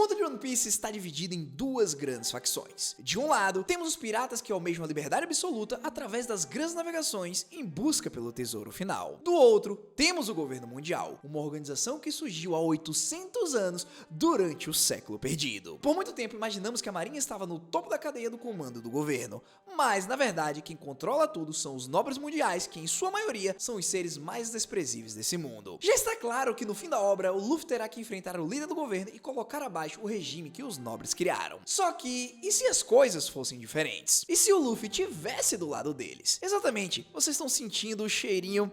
mundo de One Piece está dividido em duas grandes facções. De um lado, temos os piratas que almejam a liberdade absoluta através das grandes navegações em busca pelo tesouro final. Do outro, temos o governo mundial, uma organização que surgiu há 800 anos durante o século perdido. Por muito tempo imaginamos que a marinha estava no topo da cadeia do comando do governo, mas na verdade quem controla tudo são os nobres mundiais, que em sua maioria são os seres mais desprezíveis desse mundo. Já está claro que no fim da obra o Luffy terá que enfrentar o líder do governo e colocar abaixo o regime que os nobres criaram. Só que, e se as coisas fossem diferentes? E se o Luffy tivesse do lado deles? Exatamente, vocês estão sentindo o cheirinho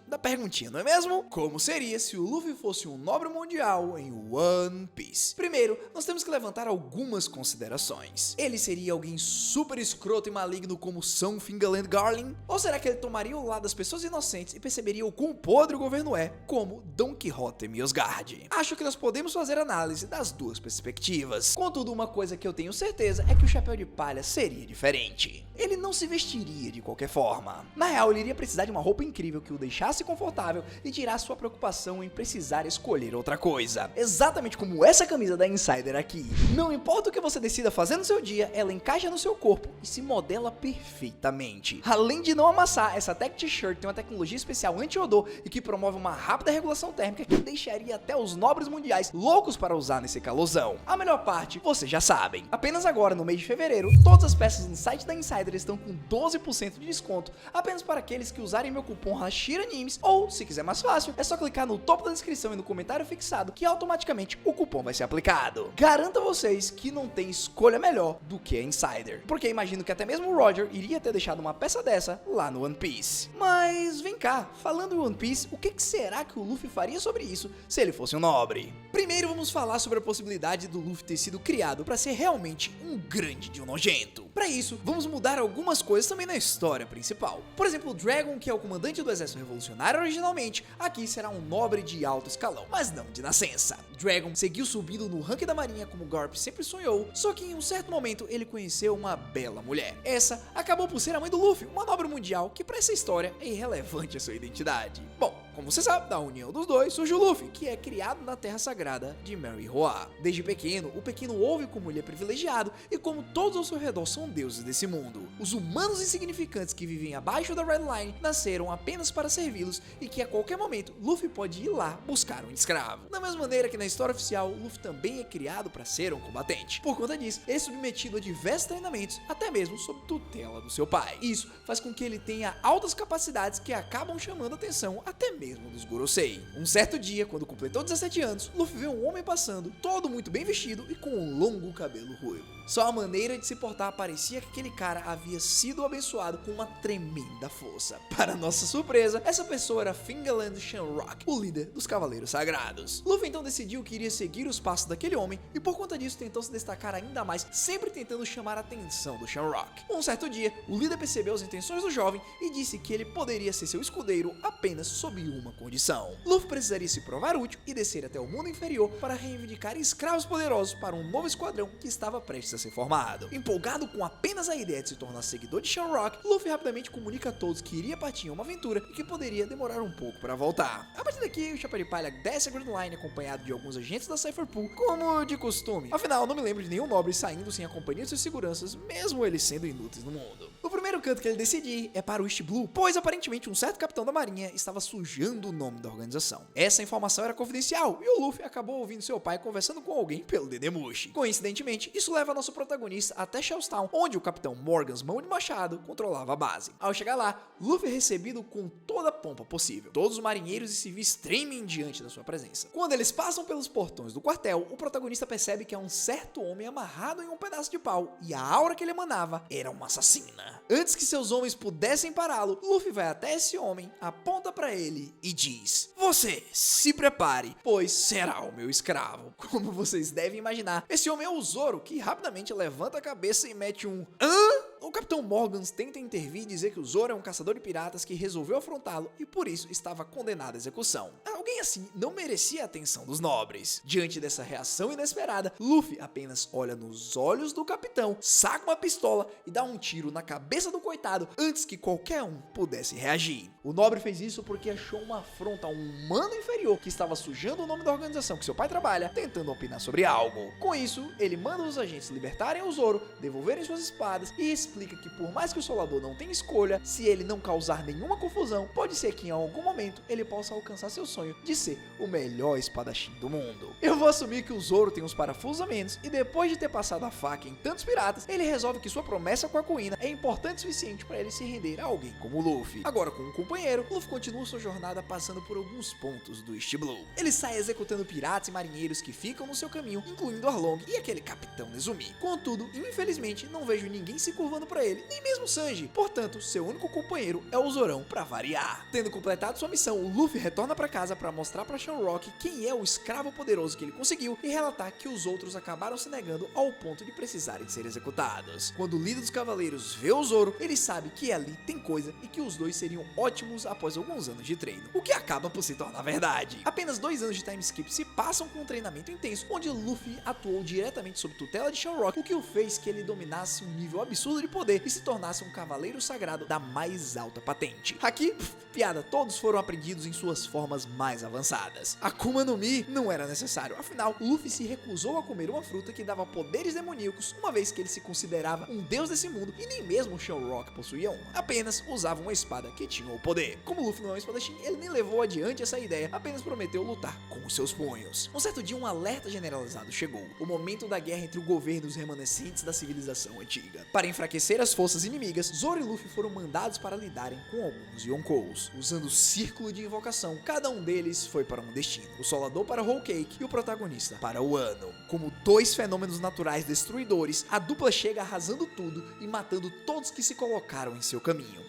da perguntinha, não é mesmo? Como seria se o Luffy fosse um nobre mundial em One Piece? Primeiro, nós temos que levantar algumas considerações. Ele seria alguém super escroto e maligno como São Fingerland Garling? Ou será que ele tomaria o lado das pessoas inocentes e perceberia o quão podre o governo é, como Don Quixote Miosgard? Acho que nós podemos fazer análise das duas perspectivas. Contudo, uma coisa que eu tenho certeza é que o Chapéu de Palha seria diferente. Ele não se vestiria de qualquer forma. Na real, ele iria precisar de uma roupa incrível que o deixasse confortável e tirasse sua preocupação em precisar escolher outra coisa. Exatamente como essa camisa da Insider aqui. Não importa o que você decida fazer no seu dia, ela encaixa no seu corpo e se modela perfeitamente. Além de não amassar, essa tech t-shirt tem uma tecnologia especial anti-odor e que promove uma rápida regulação térmica que deixaria até os nobres mundiais loucos para usar nesse calorzão. A melhor parte, vocês já sabem. Apenas agora, no mês de fevereiro, todas as peças no site da Insider estão com 12% de desconto, apenas para aqueles que usarem meu cupom HASHIRANIMES, ou, se quiser mais fácil, é só clicar no topo da descrição e no comentário fixado que automaticamente o cupom vai ser aplicado. Garanto a vocês que não tem escolha melhor do que a Insider, porque imagino que até mesmo o Roger iria ter deixado uma peça dessa lá no One Piece. Mas vem cá, falando em One Piece, o que será que o Luffy faria sobre isso se ele fosse um nobre? Primeiro vamos falar sobre a possibilidade do Luffy ter sido criado para ser realmente um grande de um nojento. Para isso, vamos mudar algumas coisas também na história principal. Por exemplo, o Dragon, que é o comandante do exército revolucionário originalmente, aqui será um nobre de alto escalão, mas não de nascença. Dragon seguiu subindo no ranking da marinha como Garp sempre sonhou, só que em um certo momento ele conheceu uma bela mulher. Essa acabou por ser a mãe do Luffy, uma nobre mundial que para essa história é irrelevante a sua identidade. Bom, como você sabe, da união dos dois surge o Luffy, que é criado na terra sagrada de Marihoa. Desde pequeno, o Pequeno ouve como ele é privilegiado e como todos ao seu redor são deuses desse mundo. Os humanos insignificantes que vivem abaixo da Red Line nasceram apenas para servi-los e que a qualquer momento Luffy pode ir lá buscar um escravo. Da mesma maneira que na história oficial, Luffy também é criado para ser um combatente. Por conta disso, ele é submetido a diversos treinamentos, até mesmo sob tutela do seu pai. Isso faz com que ele tenha altas capacidades que acabam chamando a atenção até mesmo dos Gorosei. Um certo dia, quando completou 17 anos, Luffy vê um homem passando, todo muito bem vestido e com um longo cabelo ruivo. Só a maneira de se portar parecia que aquele cara havia sido abençoado com uma tremenda força. Para nossa surpresa, essa pessoa era Fingerland Shamrock, o líder dos Cavaleiros Sagrados. Luffy então decidiu que iria seguir os passos daquele homem e por conta disso tentou se destacar ainda mais, sempre tentando chamar a atenção do Shamrock. Um certo dia, o líder percebeu as intenções do jovem e disse que ele poderia ser seu escudeiro apenas sob uma condição. Luffy precisaria se provar útil e descer até o mundo inferior para reivindicar escravos poderosos para um novo esquadrão que estava prestes a ser formado. Empolgado com apenas a ideia de se tornar seguidor de Shamrock, Luffy rapidamente comunica a todos que iria partir em uma aventura e que poderia demorar um pouco para voltar. A partir daqui, o Chapéu de Palha desce a Grand Line acompanhado de alguns agentes da Cypher Pool, como de costume. Afinal, não me lembro de nenhum nobre saindo sem a companhia de seus seguranças, mesmo eles sendo inúteis no mundo. O primeiro canto que ele decide ir é para o East Blue, pois aparentemente um certo capitão da marinha estava sujando o nome da organização. Essa informação era confidencial e o Luffy acabou ouvindo seu pai conversando com alguém pelo Dedemushi. Coincidentemente, isso leva nosso protagonista até Shellstown, onde o capitão Morgan's mão de machado controlava a base. Ao chegar lá, Luffy é recebido com toda a pompa possível. Todos os marinheiros e civis tremem diante da sua presença. Quando eles passam pelos portões do quartel, o protagonista percebe que há um certo homem amarrado em um pedaço de pau e a aura que ele emanava era uma assassina. Antes que seus homens pudessem pará-lo, Luffy vai até esse homem, aponta pra ele e diz: "Você se prepare, pois será o meu escravo." Como vocês devem imaginar, esse homem é o Zoro, que rapidamente levanta a cabeça e mete um "hã?" O capitão Morgans tenta intervir e dizer que o Zoro é um caçador de piratas que resolveu afrontá-lo e por isso estava condenado à execução. Alguém assim não merecia a atenção dos nobres. Diante dessa reação inesperada, Luffy apenas olha nos olhos do capitão, saca uma pistola e dá um tiro na cabeça do coitado antes que qualquer um pudesse reagir. O nobre fez isso porque achou uma afronta a um humano inferior que estava sujando o nome da organização que seu pai trabalha, tentando opinar sobre algo. Com isso, ele manda os agentes libertarem o Zoro, devolverem suas espadas e explica que por mais que o Solador não tenha escolha, se ele não causar nenhuma confusão, pode ser que em algum momento ele possa alcançar seu sonho de ser o melhor espadachim do mundo. Eu vou assumir que o Zoro tem uns parafusos a menos e depois de ter passado a faca em tantos piratas, ele resolve que sua promessa com a Kuina é importante o suficiente para ele se render a alguém como Luffy. Agora com um companheiro, Luffy continua sua jornada passando por alguns pontos do East Blue. Ele sai executando piratas e marinheiros que ficam no seu caminho, incluindo Arlong e aquele Capitão Nezumi. Contudo, infelizmente, não vejo ninguém se curvando para ele, nem mesmo Sanji. Portanto, seu único companheiro é o Zorão para variar. Tendo completado sua missão, o Luffy retorna para casa para mostrar para Shamrock quem é o escravo poderoso que ele conseguiu e relatar que os outros acabaram se negando ao ponto de precisarem ser executados. Quando o líder dos cavaleiros vê o Zoro, ele sabe que ali tem coisa e que os dois seriam ótimos após alguns anos de treino, o que acaba por se tornar verdade. Apenas 2 anos de time skip se passam com um treinamento intenso, onde Luffy atuou diretamente sob tutela de Shamrock, o que o fez que ele dominasse um nível absurdo de poder e se tornasse um cavaleiro sagrado da mais alta patente. Aqui, piada, todos foram aprendidos em suas formas mais avançadas. Akuma no Mi não era necessário, afinal, Luffy se recusou a comer uma fruta que dava poderes demoníacos, uma vez que ele se considerava um deus desse mundo e nem mesmo o Shamrock possuía uma, apenas usava uma espada que tinha o poder. Como Luffy não é um espadachim, ele nem levou adiante essa ideia, apenas prometeu lutar com os seus punhos. Um certo dia, um alerta generalizado chegou, o momento da guerra entre o governo e os remanescentes da civilização antiga. Para enfraquecer as forças inimigas, Zoro e Luffy foram mandados para lidarem com alguns Yonkous. Usando o círculo de invocação, cada um deles foi para um destino, o Solador para Whole Cake e o protagonista para o Wano. Como 2 fenômenos naturais destruidores, a dupla chega arrasando tudo e matando todos que se colocaram em seu caminho.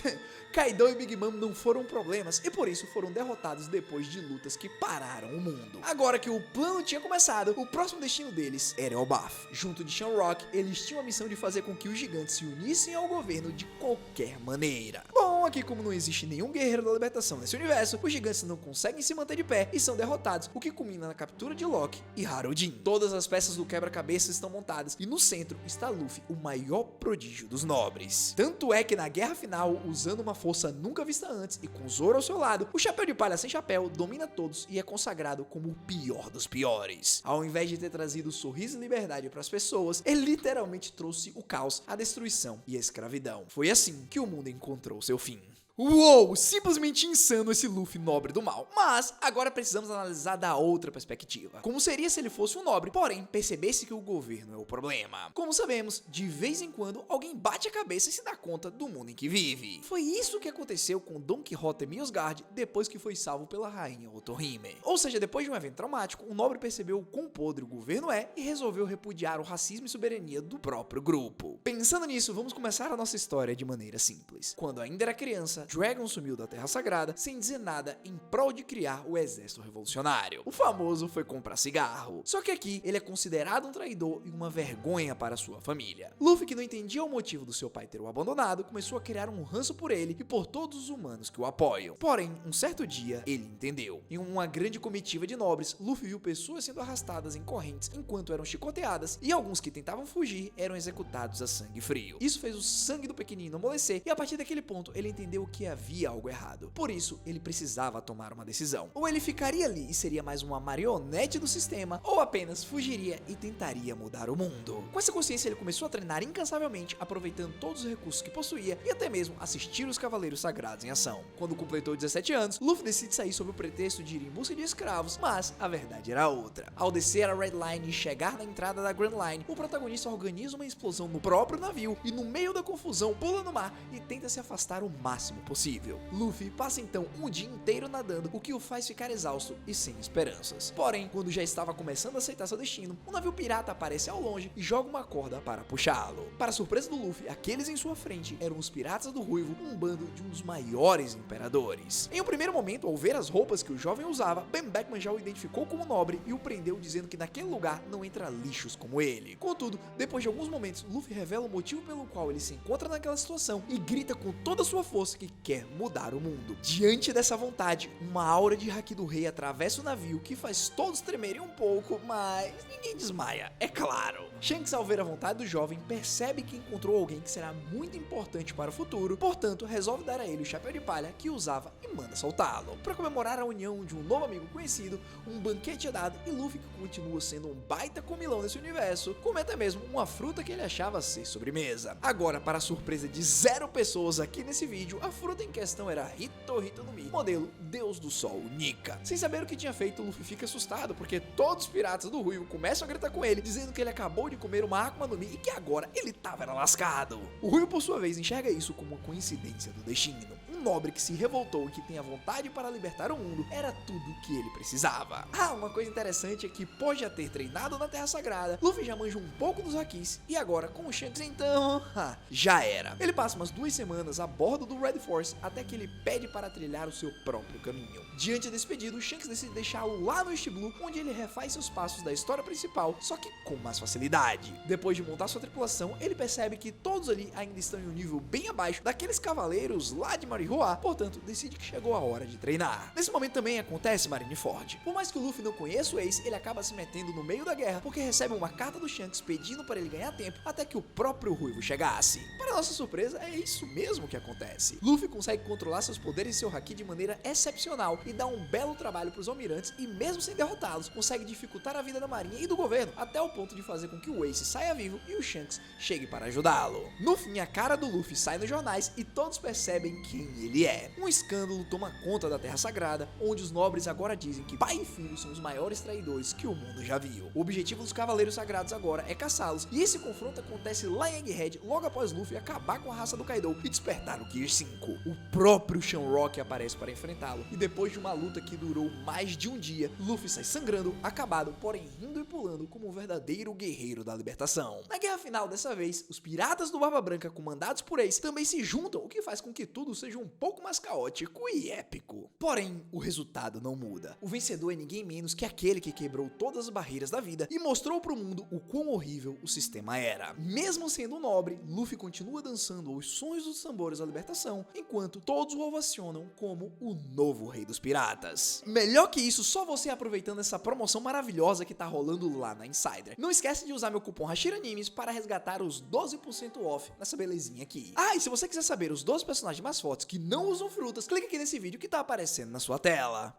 Kaido e Big Mom não foram problemas e por isso foram derrotados depois de lutas que pararam o mundo. Agora que o plano tinha começado, o próximo destino deles era Elbaf. Junto de Shamrock, eles tinham a missão de fazer com que os gigantes se unissem ao governo de qualquer maneira. Bom, aqui como não existe nenhum guerreiro da libertação nesse universo, os gigantes não conseguem se manter de pé e são derrotados, o que culmina na captura de Lock e Haraldin. Todas as peças do quebra-cabeça estão montadas e no centro está Luffy, o maior prodígio dos nobres. Tanto é que na guerra final, usando uma força nunca vista antes e com Zoro ao seu lado, o Chapéu de Palha sem chapéu domina todos e é consagrado como o pior dos piores. Ao invés de ter trazido sorriso e liberdade para as pessoas, ele literalmente trouxe o caos, a destruição e a escravidão. Foi assim que o mundo encontrou seu fim. Uou, simplesmente insano esse Luffy nobre do mal. Mas agora precisamos analisar da outra perspectiva. Como seria se ele fosse um nobre, porém percebesse que o governo é o problema? Como sabemos, de vez em quando alguém bate a cabeça e se dá conta do mundo em que vive. Foi isso que aconteceu com Don Quixote Milsgard depois que foi salvo pela rainha Otohime. Ou seja, depois de um evento traumático, o nobre percebeu o quão podre o governo é e resolveu repudiar o racismo e soberania do próprio grupo. Pensando nisso, vamos começar a nossa história de maneira simples. Quando ainda era criança, Dragon sumiu da Terra Sagrada sem dizer nada em prol de criar o exército revolucionário. O famoso foi comprar cigarro. Só que aqui ele é considerado um traidor e uma vergonha para sua família. Luffy, que não entendia o motivo do seu pai ter o abandonado, começou a criar um ranço por ele e por todos os humanos que o apoiam. Porém, um certo dia, ele entendeu. Em uma grande comitiva de nobres, Luffy viu pessoas sendo arrastadas em correntes enquanto eram chicoteadas e alguns que tentavam fugir eram executados a sangue frio. Isso fez o sangue do pequenino amolecer e a partir daquele ponto ele entendeu que havia algo errado. Por isso, ele precisava tomar uma decisão. Ou ele ficaria ali e seria mais uma marionete do sistema, ou apenas fugiria e tentaria mudar o mundo. Com essa consciência, ele começou a treinar incansavelmente, aproveitando todos os recursos que possuía e até mesmo assistir os Cavaleiros Sagrados em ação. Quando completou 17 anos, Luffy decide sair sob o pretexto de ir em busca de escravos, mas a verdade era outra. Ao descer a Red Line e chegar na entrada da Grand Line, o protagonista organiza uma explosão no próprio navio e no meio da confusão pula no mar e tenta se afastar o máximo possível. Luffy passa então um dia inteiro nadando, o que o faz ficar exausto e sem esperanças. Porém, quando já estava começando a aceitar seu destino, um navio pirata aparece ao longe e joga uma corda para puxá-lo. Para surpresa do Luffy, aqueles em sua frente eram os Piratas do Ruivo, um bando de um dos maiores imperadores. Em um primeiro momento, ao ver as roupas que o jovem usava, Ben Beckman já o identificou como nobre e o prendeu dizendo que naquele lugar não entra lixos como ele. Contudo, depois de alguns momentos, Luffy revela o motivo pelo qual ele se encontra naquela situação e grita com toda a sua força que que quer mudar o mundo. Diante dessa vontade, uma aura de haki do rei atravessa o navio que faz todos tremerem um pouco, mas ninguém desmaia, é claro. Shanks, ao ver a vontade do jovem, percebe que encontrou alguém que será muito importante para o futuro, portanto resolve dar a ele o chapéu de palha que usava e manda soltá-lo. Para comemorar a união de um novo amigo conhecido, um banquete é dado e Luffy, que continua sendo um baita comilão nesse universo, come até mesmo uma fruta que ele achava ser sobremesa. Agora, para a surpresa de 0 pessoas aqui nesse vídeo, a fruta em questão era Hito no Mi, modelo Deus do Sol Nika. Sem saber o que tinha feito, Luffy fica assustado porque todos os piratas do Ruivo começam a gritar com ele, dizendo que ele acabou de comer uma Akuma no Mi e que agora ele tava lascado. O Ruivo, por sua vez, enxerga isso como uma coincidência do destino. Um nobre que se revoltou e que tem a vontade para libertar o mundo era tudo que ele precisava. Uma coisa interessante é que, pode já ter treinado na Terra Sagrada, Luffy já manja um pouco dos hakis e agora com o Shanks então, já era. Ele passa umas 2 semanas a bordo do Red Force até que ele pede para trilhar o seu próprio caminho. Diante desse pedido, Shanks decide deixá-lo lá no East Blue, onde ele refaz seus passos da história principal, só que com mais facilidade. Depois de montar sua tripulação, ele percebe que todos ali ainda estão em um nível bem abaixo daqueles cavaleiros lá de Marihoa, portanto decide que chegou a hora de treinar. Nesse momento também acontece Marineford. Por mais que o Luffy não conheça o Ace, ele acaba se metendo no meio da guerra porque recebe uma carta do Shanks pedindo para ele ganhar tempo até que o próprio Ruivo chegasse. Para nossa surpresa, é isso mesmo que acontece. Luffy consegue controlar seus poderes e seu haki de maneira excepcional e dá um belo trabalho para os almirantes e, mesmo sem derrotá-los, consegue dificultar a vida da marinha e do governo até o ponto de fazer com que o Ace saia vivo e o Shanks chegue para ajudá-lo. No fim, a cara do Luffy sai nos jornais e todos percebem quem ele é. Um escândalo toma conta da Terra Sagrada, onde os nobres agora dizem que pai e filho são os maiores traidores que o mundo já viu. O objetivo dos Cavaleiros Sagrados agora é caçá-los, e esse confronto acontece lá em Egghead logo após Luffy acabar com a raça do Kaido e despertar o Gear 5. O próprio Shamrock aparece para enfrentá-lo, e depois de uma luta que durou mais de um dia, Luffy sai sangrando, acabado, porém rindo e pulando como um verdadeiro guerreiro da libertação. Na guerra final dessa vez, os piratas do Barba Branca, comandados por Ace, também se juntam, o que faz com que tudo seja um pouco mais caótico e épico. Porém, o resultado não muda. O vencedor é ninguém menos que aquele que quebrou todas as barreiras da vida e mostrou pro mundo o quão horrível o sistema era. Mesmo sendo um nobre, Luffy continua dançando aos sons dos tambores da libertação, enquanto todos o ovacionam como o novo rei dos piratas. Melhor que isso, só você aproveitando essa promoção maravilhosa que tá rolando lá na Insider. Não esquece de usar meu cupom HashiraNimes para resgatar os 12% off nessa belezinha aqui. E se você quiser saber os 12 personagens mais fortes que não usam frutas, clica aqui nesse vídeo que tá aparecendo na sua tela.